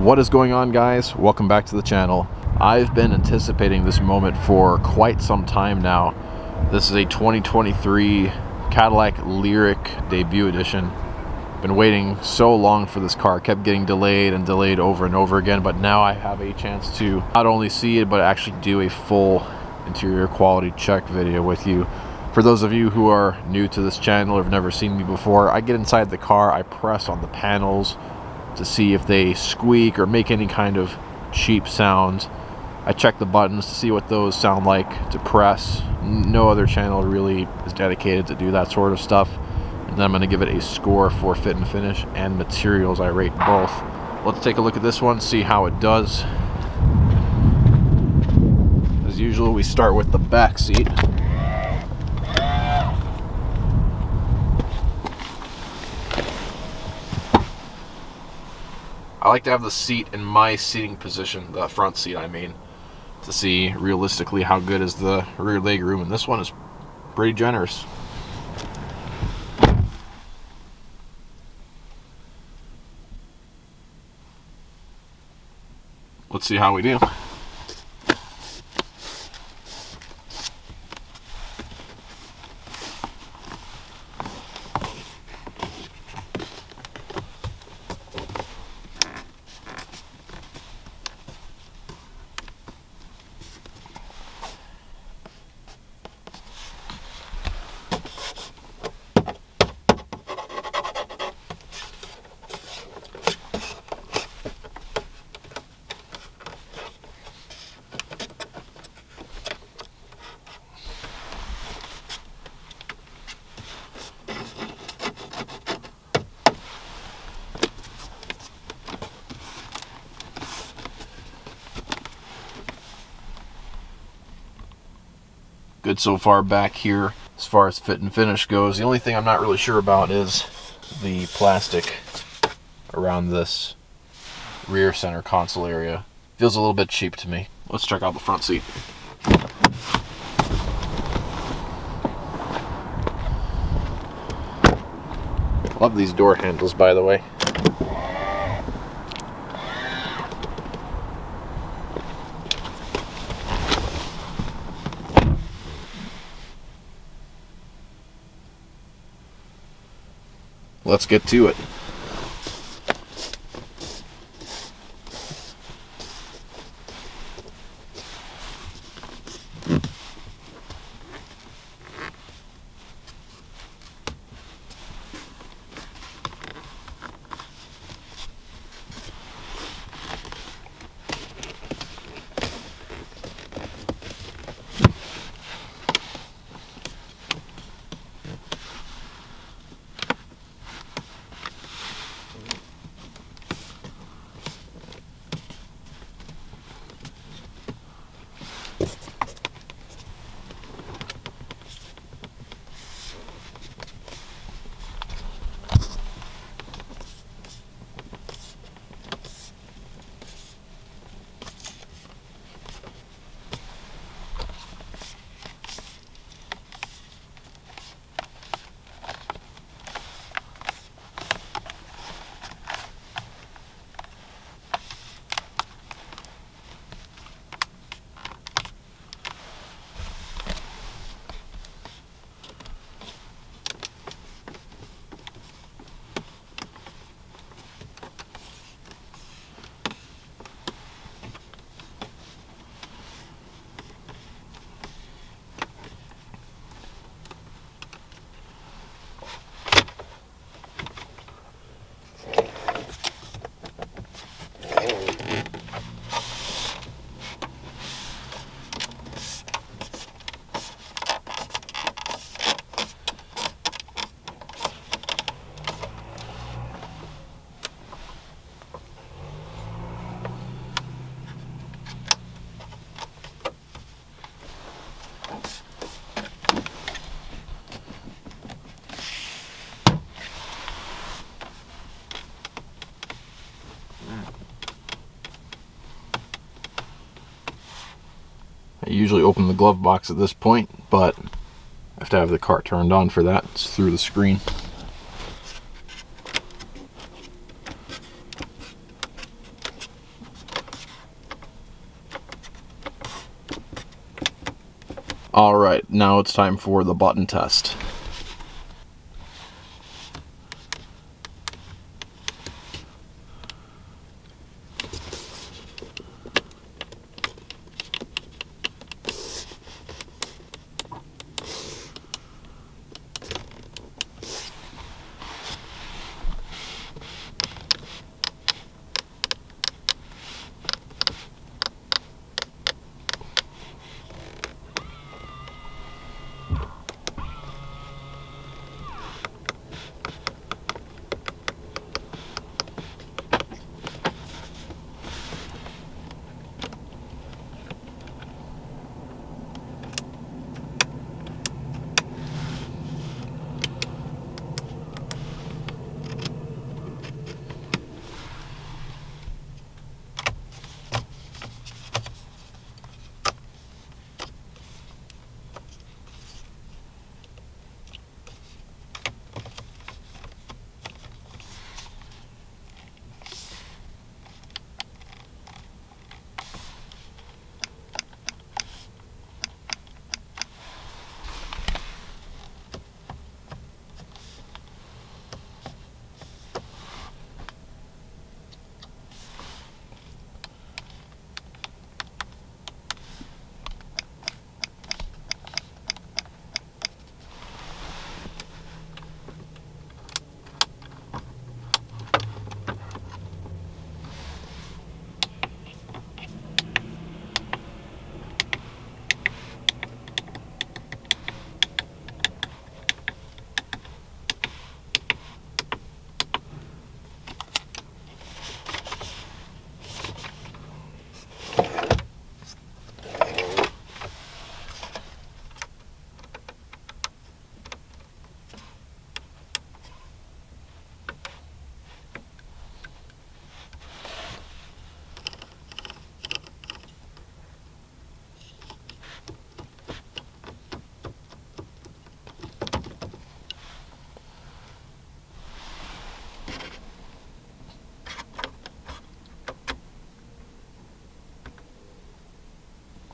What is going on, guys? Welcome back to the channel. I've been anticipating this moment for quite some time now. This is a 2023 Cadillac LYRIQ Debut Edition. Been waiting so long for this car, kept getting delayed and delayed over and over again, but now I have a chance to not only see it but actually do a full interior quality check video with you. For those of you who are new to this channel or have never seen me before, I get inside the car, I press on the panels to see if they squeak or make any kind of cheap sounds. I check the buttons to see what those sound like to press. No other channel really is dedicated to do that sort of stuff. And then I'm going to give it a score for fit and finish and materials. I rate both. Let's take a look at this one, see how it does. As usual, we start with the back seat. I like to have the seat in my seating position, the front seat I mean, to see realistically how good is the rear leg room, and this one is pretty generous. Let's see how we do. Good so far back here as far as fit and finish goes. The only thing I'm not really sure about is the plastic around this rear center console area. Feels a little bit cheap to me. Let's check out the front seat. Love these door handles, by the way. Let's get to it. I usually open the glove box at this point, but I have to have the car turned on for that. It's through the screen. All right, now it's time for the button test.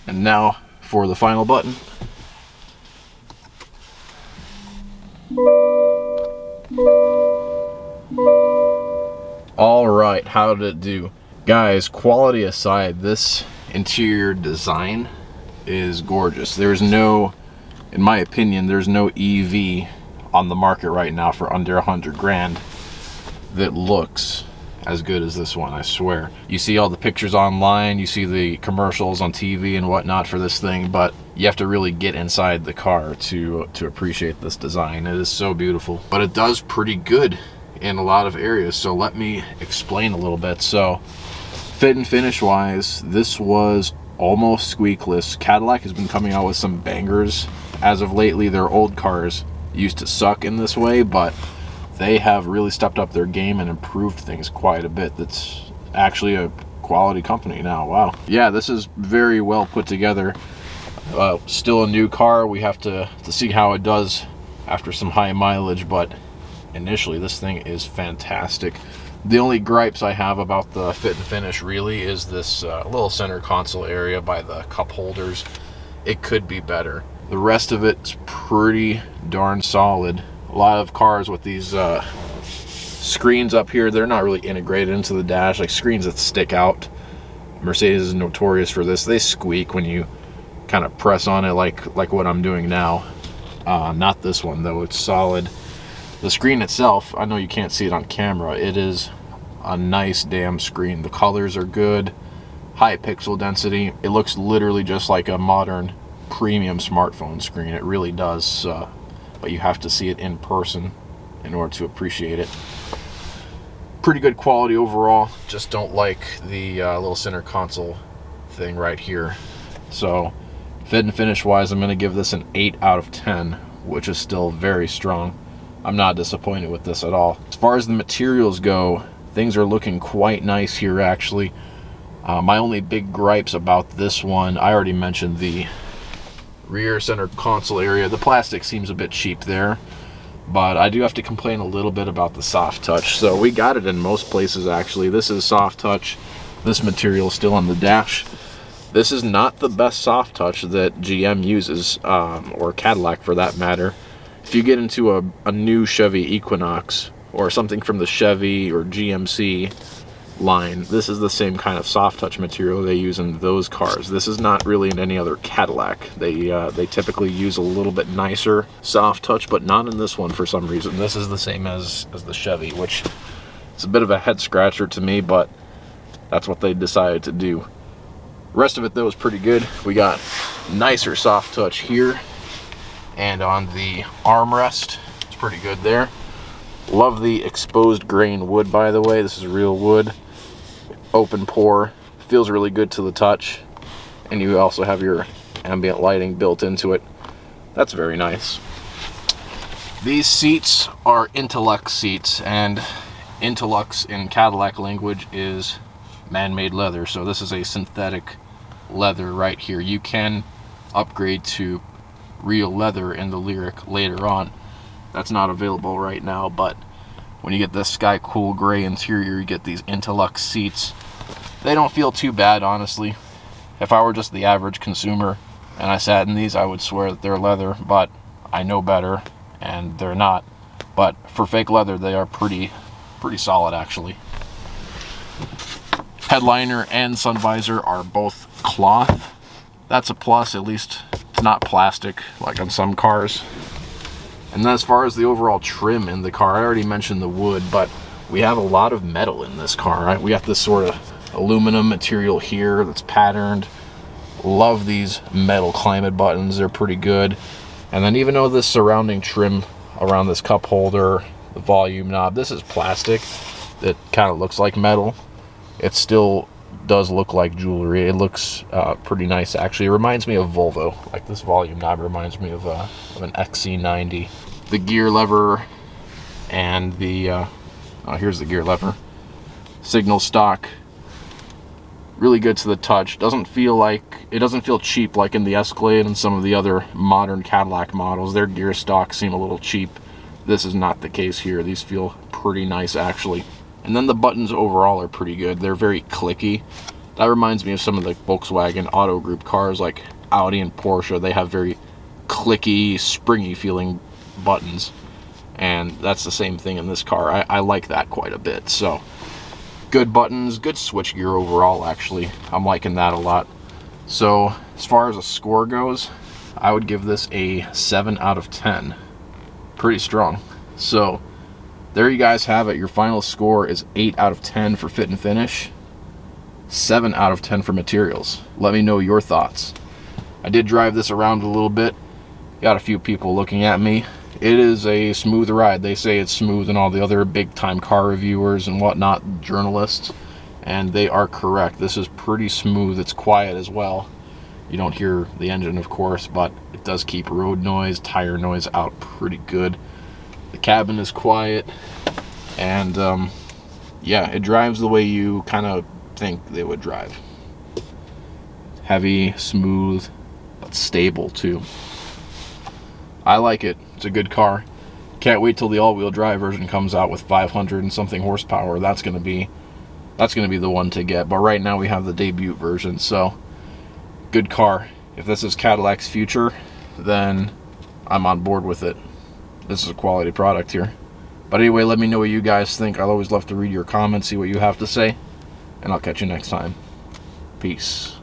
And now for the final button. All right, how did it do? Guys, quality aside, this interior design is gorgeous. There's no, in my opinion, there's no EV on the market right now for under 100 grand that looks as good as this one, I swear. You see all the pictures online, you see the commercials on TV and whatnot for this thing, but you have to really get inside the car to appreciate this design. It is so beautiful, but it does pretty good in a lot of areas. So let me explain a little bit. So fit and finish wise, this was almost squeakless. Cadillac has been coming out with some bangers as of lately. Their old cars used to suck in this way, but they have really stepped up their game and improved things quite a bit. That's actually a quality company now. Wow. Yeah, this is very well put together. Still a new car. We have to see how it does after some high mileage, but initially this thing is fantastic. The only gripes I have about the fit and finish really is this little center console area by the cup holders. It could be better. The rest of it's pretty darn solid. A lot of cars with these screens up here, they're not really integrated into the dash, like screens that stick out. Mercedes is notorious for this. They squeak when you kind of press on it like what I'm doing now. Not this one though, it's solid. The screen itself, I know you can't see it on camera, it is a nice damn screen. The colors are good, high pixel density. It looks literally just like a modern premium smartphone screen. It really does. But you have to see it in person in order to appreciate it. Pretty good quality overall, just don't like the little center console thing right here. So fit and finish wise, I'm going to give this an 8 out of 10, which is still very strong. I'm not disappointed with this at all. As far as the materials go, things are looking quite nice here actually. My only big gripes about this one, I already mentioned the rear center console area. The plastic seems a bit cheap there, but I do have to complain a little bit about the soft touch. So we got it in most places actually. This is soft touch. This material is still on the dash. This is not the best soft touch that GM uses, or Cadillac for that matter. If you get into a new Chevy Equinox or something from the Chevy or GMC line, this is the same kind of soft touch material they use in those cars. This is not really in any other Cadillac. They typically use a little bit nicer soft touch, but not in this one for some reason. This is the same as the Chevy, which is a bit of a head scratcher to me, but that's what they decided to do. The rest of it though is pretty good. We got nicer soft touch here and on the armrest. It's pretty good there. Love the exposed grain wood, by the way. This is real wood. Open pore. Feels really good to the touch. And you also have your ambient lighting built into it. That's very nice. These seats are Intellux seats, and Intellux in Cadillac language is man-made leather. So this is a synthetic leather right here. You can upgrade to real leather in the LYRIQ later on. That's not available right now, but when you get this sky cool gray interior, you get these Intellux seats. They don't feel too bad, honestly. If I were just the average consumer and I sat in these, I would swear that they're leather, but I know better and they're not. But for fake leather, they are pretty solid actually. Headliner and sun visor are both cloth. That's a plus, at least it's not plastic like on some cars. And then as far as the overall trim in the car, I already mentioned the wood, but we have a lot of metal in this car, right? We got this sort of aluminum material here that's patterned. Love these metal climate buttons, they're pretty good. And then even though this surrounding trim around this cup holder, the volume knob, this is plastic, that kind of looks like metal. It still does look like jewelry. It looks pretty nice actually. It reminds me of Volvo. Like this volume knob reminds me of an XC90. The gear lever and the here's the gear lever. Signal stock, really good to the touch. Doesn't feel cheap like in the Escalade and some of the other modern Cadillac models. Their gear stocks seem a little cheap. This is not the case here. These feel pretty nice actually. And then the buttons overall are pretty good. They're very clicky. That reminds me of some of the Volkswagen Auto Group cars like Audi and Porsche. They have very clicky, springy feeling buttons. And that's the same thing in this car. I like that quite a bit. So good buttons, good switch gear overall actually. I'm liking that a lot. So as far as a score goes, I would give this a 7 out of 10. Pretty strong. So there you guys have it. Your final score is 8 out of 10 for fit and finish, 7 out of 10 for materials. Let me know your thoughts. I did drive this around a little bit. Got a few people looking at me. It is a smooth ride. They say it's smooth in all the other big time car reviewers and whatnot, journalists, and they are correct. This is pretty smooth. It's quiet as well. You don't hear the engine, of course, but it does keep road noise, tire noise out pretty good. The cabin is quiet, and yeah, it drives the way you kind of think they would drive. Heavy, smooth, but stable too. I like it. It's a good car. Can't wait till the all-wheel drive version comes out with 500 and something horsepower. That's gonna be the one to get. But right now we have the debut version, so good car. If this is Cadillac's future, then I'm on board with it. This is a quality product here. But anyway, let me know what you guys think. I'll always love to read your comments, see what you have to say, and I'll catch you next time. Peace.